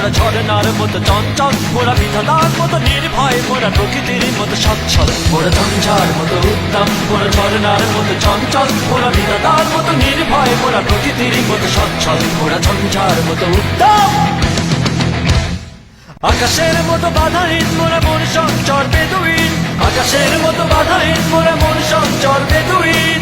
মোরা ঝরনার মতো চঞ্চল, মোরা বিধাতার মতো নির্ভয়, মোরা প্রকৃতির মতো সচ্ছল। মোরা ঝঞ্ঝার মতো উত্তম, মোরা ঝরনার মতো চঞ্চল, মোরা বিধাতার মতো নির্ভয়, মোরা প্রকৃতির মতো সচ্ছল। মোরা ঝঞ্ঝার মতো উত্তম, আকাশের মতো বাধাহীন, মোরা মন সঞ্চর বেদুইন। আকাশের মতো বাধাহীন, মোরা মন সঞ্চর বেদুইন।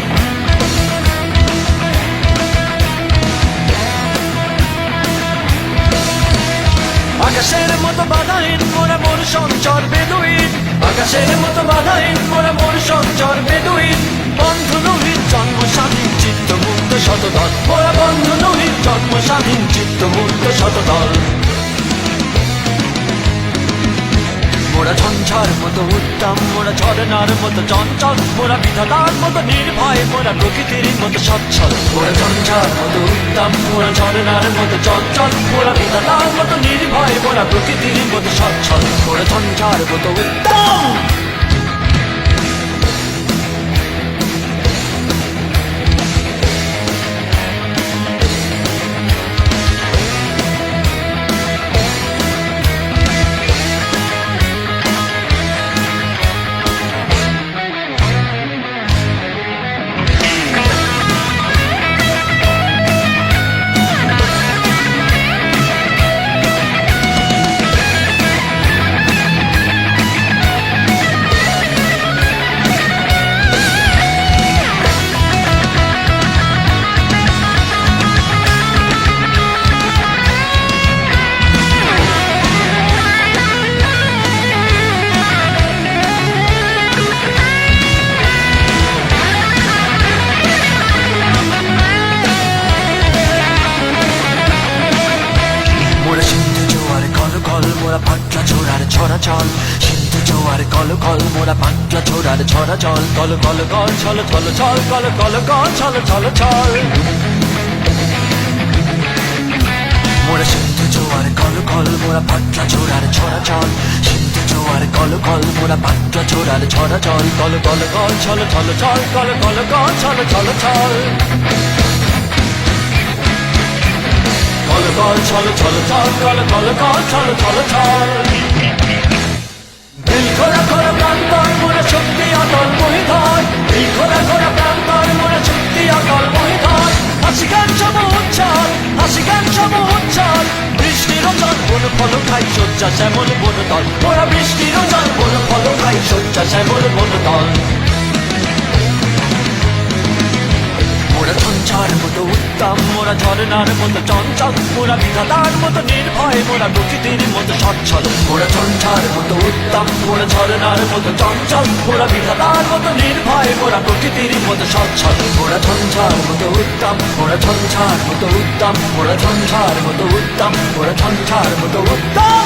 আকাশের মতো বাধাহীন, মোরা মন সঞ্চর বেদুইন। আকাশের মতো বাধাহীন, মোরা মন সঞ্চর বেদুইন। বন্ধু নহির জন্ম স্বাধীন, চিত্ত মুক্ত শতদল। মোরা বন্ধু নহির জন্ম স্বাধীন, চিত্ত মুক্ত শতদল। মোরা ঝঞ্ঝার মতো উত্তম, মোরা ঝরনার মতো চঞ্চল, মোরা বিধাতার মতো নির্ভয়, মোরা প্রকৃতির মতো সচ্ছল। মোরা ঝঞ্ঝার মতো উত্তম, মোরা ঝরনার মতো চঞ্চল, মোরা বিধাতার মতো নির্ভয়, মোরা প্রকৃতির মতো সচ্ছল। মোরা ঝঞ্ঝার মতো উত্তম। মোরা পাটলা ছোড়ার ছড়া চল, সিন্ধু জোয়ার কল কল, মোরা পাটলা ছোড়ার ছড়া চল। কল কল কল ছল ছল ছল, কল কল কল ছল ছল ছল। মোরা সিন্ধু জোয়ার কল কল, মোরা পাটলা ছোড়ার ছড়া চল। সিন্ধু জোয়ার কল কল, মোরা পাটলা ছোড়ার ছড়া চল। কল কল কল ছল ছল ছল, কল কল কল ছল ছল ছল। কল কল ছল ছল ছল, কল কল কল ছল ছল ছল। দিল খোলা খোলা প্রান্তর, মোরা শক্তি অটল মহিধর। দিল খোলা খোলা প্রান্তর, মোরা শক্তি অটল মহিধর। হাসি গান সম উচ্ছল, হাসি গান সম উচ্ছল। বৃষ্টির জল বন ফল খাই, শয্যা শ্যামল বন দল। মোরা বৃষ্টির জল বন ফল খাই, শয্যা শ্যামল বন দল। মোরা ঝঞ্ঝার মতো উত্তম, মোরা ঝরনার মতো চঞ্চল, মোরা বিধাতার মতো নির্ভয়, মোরা প্রকৃতির মতো সচ্ছল। মোরা ঝঞ্ঝার মতো উত্তম, মোরা ঝরনার মতো চঞ্চল, মোরা বিধাতার মতো নির্ভয়, মোরা প্রকৃতির মতো সচ্ছল। মোরা ঝঞ্ঝার মতো উত্তম, মোরা ঝঞ্ঝার মতো উত্তম, মোরা ঝঞ্ঝার মতো উত্তম, মোরা ঝঞ্ঝার মতো উত্তম।